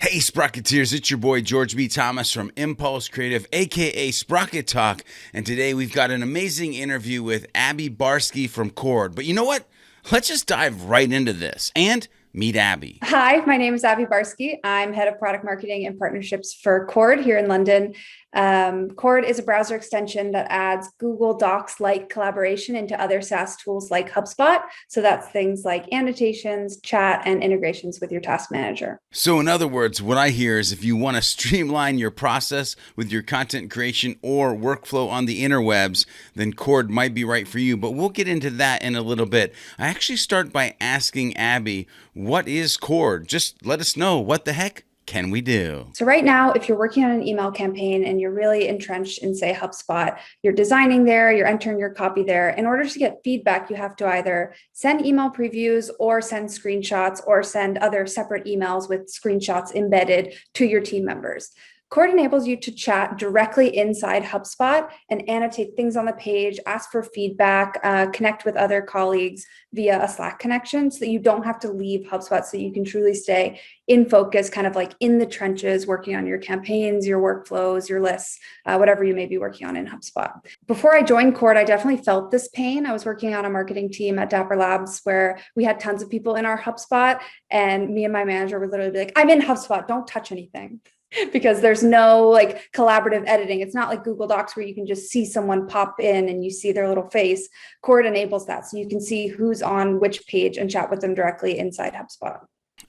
Hey, Sprocketeers, it's your boy George B. Thomas from Impulse Creative, aka Sprocket Talk. And today we've got an amazing interview with Abby Barsky from Cord. But you know what? Let's just dive right into this and meet Abby. Hi, my name is Abby Barsky. I'm head of product marketing and partnerships for Cord here in London. Cord is a browser extension that adds Google Docs-like collaboration into other SaaS tools like HubSpot. So that's things like annotations, chat, and integrations with your task manager. So, in other words, what I hear is if you want to streamline your process with your content creation or workflow on the interwebs, then Cord might be right for you. But we'll get into that in a little bit. I actually start by asking Abby, what is Cord? Just let us know, what the heck can we do? So right now, if you're working on an email campaign and you're really entrenched in, say, HubSpot, you're designing there, you're entering your copy there. In order to get feedback, you have to either send email previews or send screenshots or send other separate emails with screenshots embedded to your team members. Cord enables you to chat directly inside HubSpot and annotate things on the page, ask for feedback, connect with other colleagues via a Slack connection so that you don't have to leave HubSpot, so you can truly stay in focus, kind of like in the trenches, working on your campaigns, your workflows, your lists, whatever you may be working on in HubSpot. Before I joined Cord, I definitely felt this pain. I was working on a marketing team at Dapper Labs where we had tons of people in our HubSpot, and me and my manager would literally be like, "I'm in HubSpot, don't touch anything." Because there's no like collaborative editing. It's not like Google Docs where you can just see someone pop in and you see their little face. Cord enables that. So you can see who's on which page and chat with them directly inside HubSpot.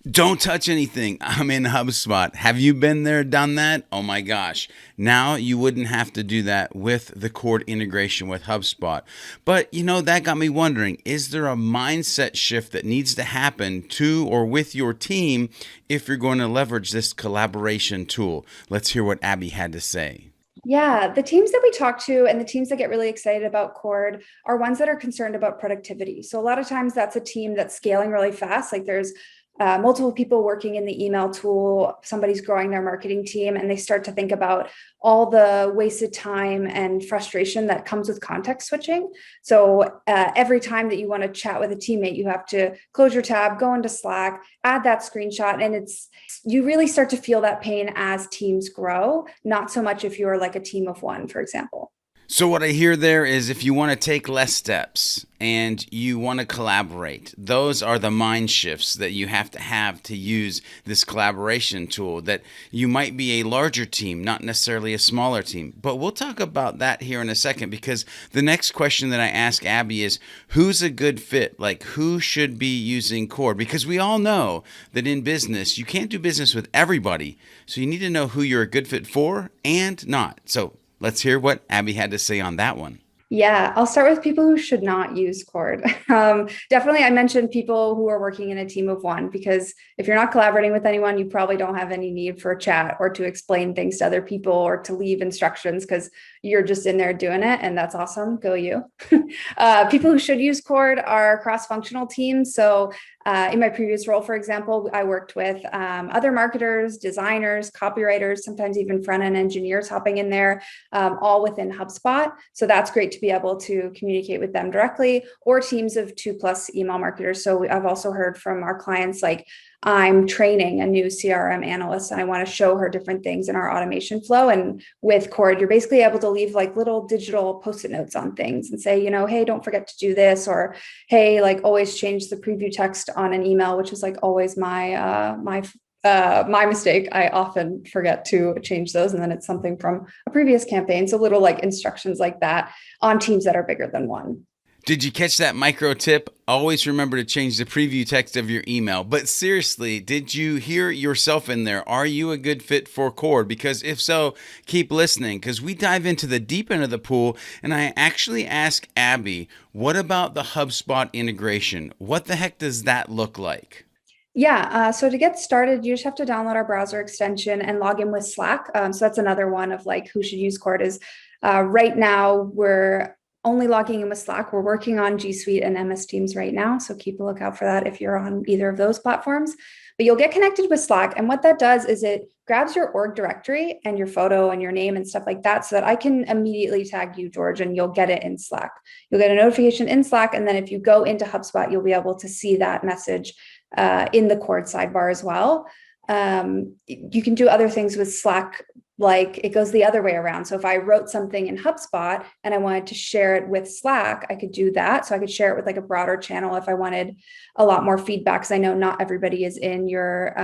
Don't touch anything. I'm in HubSpot. Have you been there, done that? Oh my gosh. Now you wouldn't have to do that with the Cord integration with HubSpot. But that got me wondering, is there a mindset shift that needs to happen to or with your team if you're going to leverage this collaboration tool? Let's hear what Abby had to say. Yeah, the teams that we talk to and the teams that get really excited about Cord are ones that are concerned about productivity. So a lot of times that's a team that's scaling really fast. Like there's multiple people working in the email tool, somebody's growing their marketing team, and they start to think about all the wasted time and frustration that comes with context switching. So every time that you want to chat with a teammate, you have to close your tab, go into Slack, add that screenshot, and you really start to feel that pain as teams grow, not so much if you're like a team of one, for example. So what I hear there is if you want to take less steps and you want to collaborate, those are the mind shifts that you have to use this collaboration tool, that you might be a larger team, not necessarily a smaller team. But we'll talk about that here in a second, because the next question that I ask Abby is, who's a good fit? Like, who should be using Cord? Because we all know that in business, you can't do business with everybody. So you need to know who you're a good fit for and not. So let's hear what Abby had to say on that one. Yeah, I'll start with people who should not use Cord. Definitely, I mentioned people who are working in a team of one, because if you're not collaborating with anyone, you probably don't have any need for a chat or to explain things to other people or to leave instructions, because you're just in there doing it, and that's awesome. Go you. People who should use Cord are cross-functional teams. So in my previous role, for example, I worked with other marketers, designers, copywriters, sometimes even front-end engineers hopping in there, all within HubSpot. So that's great to be able to communicate with them directly, or teams of 2+ email marketers. So I've also heard from our clients, like, I'm training a new CRM analyst and I want to show her different things in our automation flow. And with Cord, you're basically able to leave like little digital Post-it notes on things and say, hey, don't forget to do this, or hey, like always change the preview text on an email, which is like always my mistake. I often forget to change those, and then it's something from a previous campaign. So little like instructions like that on teams that are bigger than one. Did you catch that micro tip? Always remember to change the preview text of your email. But seriously, did you hear yourself in there? Are you a good fit for Cord? Because if so, keep listening, because we dive into the deep end of the pool, and I actually ask Abby, what about the HubSpot integration? What the heck does that look like? Yeah, so to get started, you just have to download our browser extension and log in with Slack. So that's another one of like who should use Cord is right now we're only logging in with Slack. We're working on G Suite and MS Teams right now. So keep a lookout for that if you're on either of those platforms. But you'll get connected with Slack. And what that does is it grabs your org directory and your photo and your name and stuff like that, so that I can immediately tag you, George, and you'll get it in Slack. You'll get a notification in Slack. And then if you go into HubSpot, you'll be able to see that message in the Cord sidebar as well. You can do other things with Slack, like it goes the other way around. So if I wrote something in HubSpot and I wanted to share it with Slack, I could do that. So I could share it with like a broader channel if I wanted a lot more feedback, because I know not everybody is in your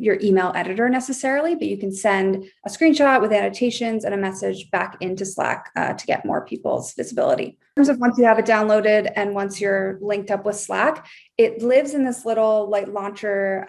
email editor necessarily, but you can send a screenshot with annotations and a message back into Slack to get more people's visibility. In terms of once you have it downloaded and once you're linked up with Slack, it lives in this little like launcher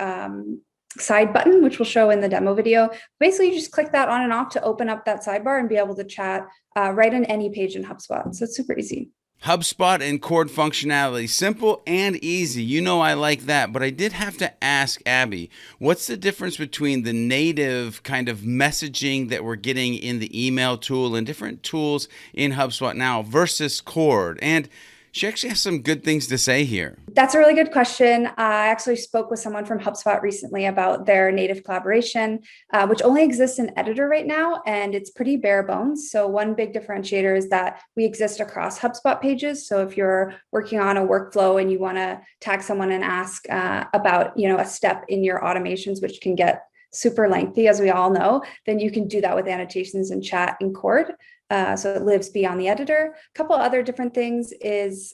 side button, which we'll show in the demo video. Basically, you just click that on and off to open up that sidebar and be able to chat right on any page in HubSpot. So it's super easy. HubSpot and Cord functionality, simple and easy. You know I like that, but I did have to ask Abby, what's the difference between the native kind of messaging that we're getting in the email tool and different tools in HubSpot now versus Cord? And she actually has some good things to say here. That's a really good question. I actually spoke with someone from HubSpot recently about their native collaboration, which only exists in editor right now, and it's pretty bare bones. So one big differentiator is that we exist across HubSpot pages. So if you're working on a workflow and you want to tag someone and ask about, a step in your automations, which can get super lengthy, as we all know, then you can do that with annotations and chat in Cord. So it lives beyond the editor. A couple other different things is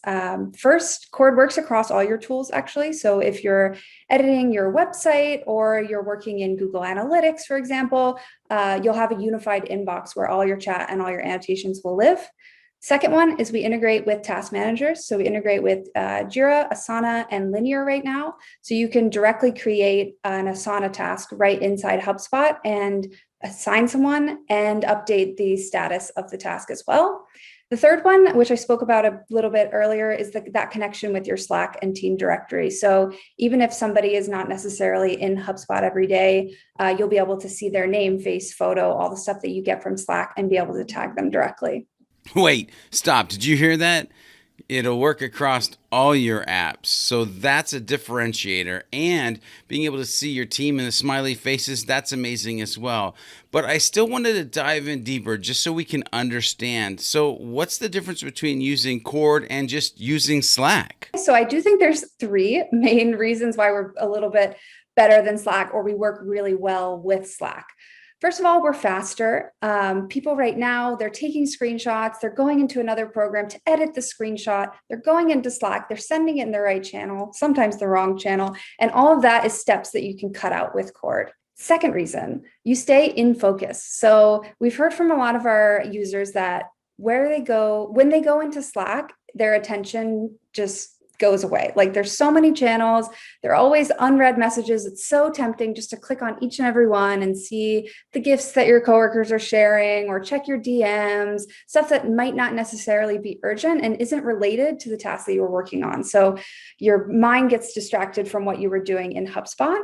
first, Cord works across all your tools, actually. So if you're editing your website or you're working in Google Analytics, for example, you'll have a unified inbox where all your chat and all your annotations will live. Second one is we integrate with task managers. So we integrate with Jira, Asana, and Linear right now. So you can directly create an Asana task right inside HubSpot and assign someone and update the status of the task as well. The third one, which I spoke about a little bit earlier, is that connection with your Slack and team directory. So even if somebody is not necessarily in HubSpot every day, you'll be able to see their name, face, photo, all the stuff that you get from Slack and be able to tag them directly. Wait, stop. Did you hear that? It'll work across all your apps. So that's a differentiator. And being able to see your team and the smiley faces, that's amazing as well. But I still wanted to dive in deeper just so we can understand. So what's the difference between using Cord and just using Slack? So I do think there's three main reasons why we're a little bit better than Slack, or we work really well with Slack. First of all, we're faster. People right now, they're taking screenshots, they're going into another program to edit the screenshot, they're going into Slack, they're sending it in the right channel, sometimes the wrong channel, and all of that is steps that you can cut out with Cord. Second reason, you stay in focus. So we've heard from a lot of our users that when they go into Slack, their attention just goes away. Like there's so many channels, there are always unread messages. It's so tempting just to click on each and every one and see the gifts that your coworkers are sharing or check your DMs, stuff that might not necessarily be urgent and isn't related to the task that you were working on. So your mind gets distracted from what you were doing in HubSpot.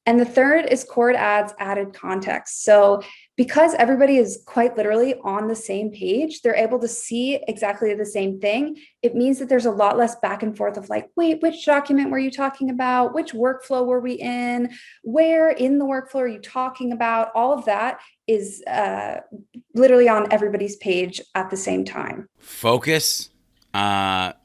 And the third is Cord adds added context. So because everybody is quite literally on the same page, they're able to see exactly the same thing. It means that there's a lot less back and forth of like, wait, which document were you talking about? Which workflow were we in? Where in the workflow are you talking about? All of that is literally on everybody's page at the same time. Focus, unread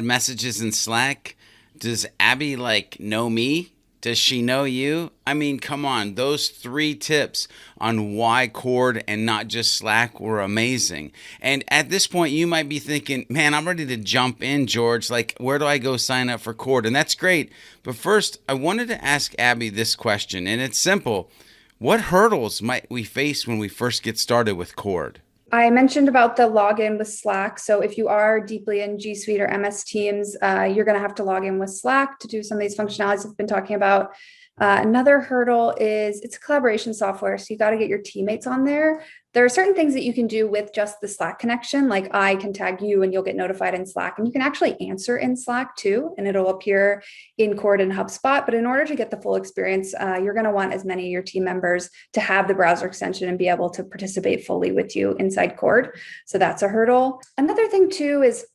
messages in Slack. Does Abby know me? Does she know you? I mean, come on. Those 3 tips on why Cord and not just Slack were amazing. And at this point, you might be thinking, man, I'm ready to jump in, George. Where do I go sign up for Cord? And that's great. But first, I wanted to ask Abby this question, and it's simple. What hurdles might we face when we first get started with Cord? I mentioned about the login with Slack. So if you are deeply in G Suite or MS Teams, you're going to have to log in with Slack to do some of these functionalities I've been talking about. Another hurdle is it's collaboration software. So you got to get your teammates on there. There are certain things that you can do with just the Slack connection. Like I can tag you and you'll get notified in Slack, and you can actually answer in Slack too, and it'll appear in Cord and HubSpot. But in order to get the full experience, you're going to want as many of your team members to have the browser extension and be able to participate fully with you inside Cord. So that's a hurdle. Another thing too is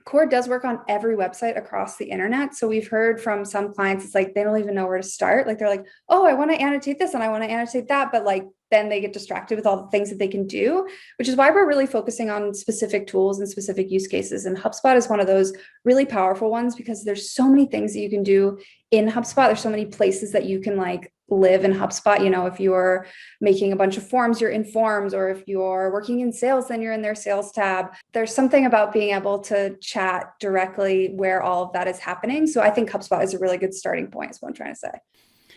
Cord does work on every website across the internet. So we've heard from some clients, it's like they don't even know where to start. They're like, oh, I want to annotate this and I want to annotate that. But then they get distracted with all the things that they can do, which is why we're really focusing on specific tools and specific use cases. And HubSpot is one of those really powerful ones because there's so many things that you can do in HubSpot. There's so many places that you can live in HubSpot. You know, if you're making a bunch of forms, you're in forms, or if you're working in sales, then you're in their sales tab. There's something about being able to chat directly where all of that is happening. So I think HubSpot is a really good starting point, is what I'm trying to say.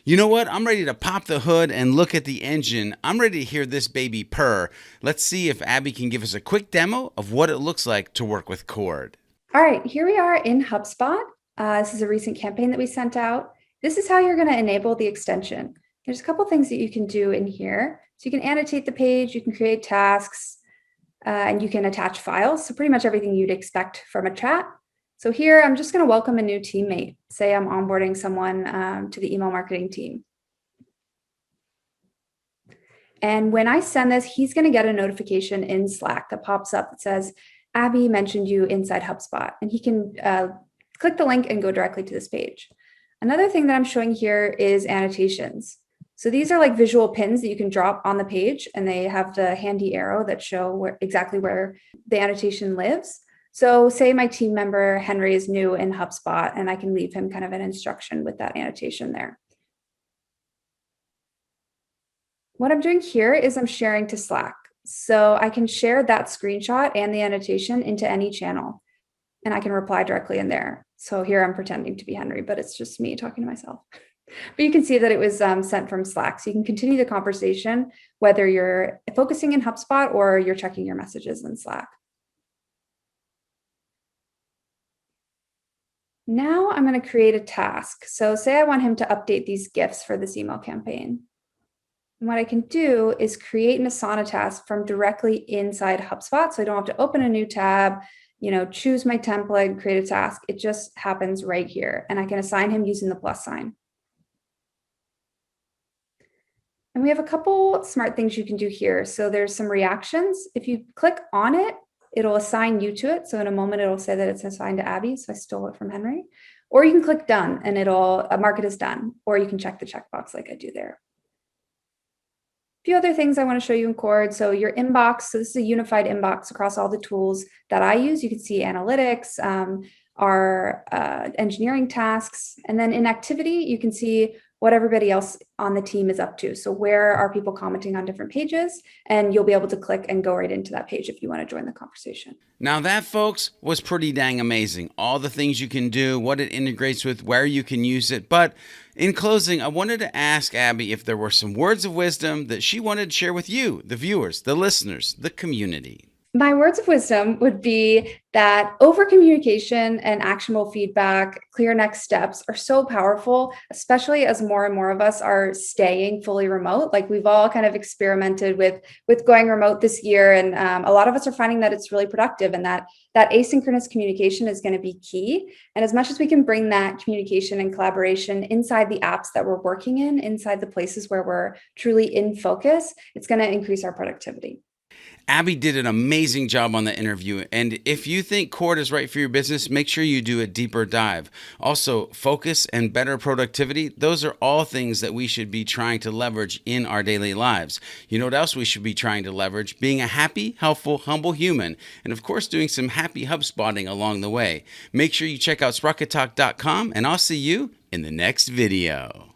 You know what? I'm ready to pop the hood and look at the engine. I'm ready to hear this baby purr. Let's see if Abby can give us a quick demo of what it looks like to work with Cord. All right, here we are in HubSpot. This is a recent campaign that we sent out. This is how you're going to enable the extension. There's a couple things that you can do in here. So you can annotate the page, you can create tasks, and you can attach files. So pretty much everything you'd expect from a chat. So here, I'm just going to welcome a new teammate. Say I'm onboarding someone to the email marketing team. And when I send this, he's going to get a notification in Slack that pops up that says, Abby mentioned you inside HubSpot. And he can click the link and go directly to this page. Another thing that I'm showing here is annotations. So these are like visual pins that you can drop on the page, and they have the handy arrow that show exactly where the annotation lives. So say my team member, Henry, is new in HubSpot, and I can leave him kind of an instruction with that annotation there. What I'm doing here is I'm sharing to Slack. So I can share that screenshot and the annotation into any channel, and I can reply directly in there. So here I'm pretending to be Henry, but it's just me talking to myself. But you can see that it was sent from Slack. So you can continue the conversation, whether you're focusing in HubSpot or you're checking your messages in Slack. Now I'm going to create a task. So say I want him to update these GIFs for this email campaign. And what I can do is create an Asana task from directly inside HubSpot. So I don't have to open a new tab, choose my template, create a task. It just happens right here. And I can assign him using the plus sign. And we have a couple smart things you can do here. So there's some reactions. If you click on it, it'll assign you to it. So in a moment, it'll say that it's assigned to Abby. So I stole it from Henry. Or you can click done and it'll mark it as done. Or you can check the checkbox like I do there. A few other things I want to show you in Cord. So your inbox. So this is a unified inbox across all the tools that I use. You can see analytics, our engineering tasks. And then in activity, you can see what everybody else on the team is up to. So where are people commenting on different pages? And you'll be able to click and go right into that page if you want to join the conversation. Now that, folks, was pretty dang amazing. All the things you can do, what it integrates with, where you can use it. But in closing, I wanted to ask Abby if there were some words of wisdom that she wanted to share with you, the viewers, the listeners, the community. My words of wisdom would be that over-communication and actionable feedback, clear next steps are so powerful, especially as more and more of us are staying fully remote. Like we've all kind of experimented with going remote this year, and a lot of us are finding that it's really productive, and that asynchronous communication is going to be key. And as much as we can bring that communication and collaboration inside the apps that we're working in, inside the places where we're truly in focus, it's going to increase our productivity. Abby did an amazing job on the interview, and if you think Cord is right for your business, make sure you do a deeper dive. Also, focus and better productivity, those are all things that we should be trying to leverage in our daily lives. You know what else we should be trying to leverage? Being a happy, helpful, humble human, and of course doing some happy HubSpotting along the way. Make sure you check out SprocketTalk.com, and I'll see you in the next video.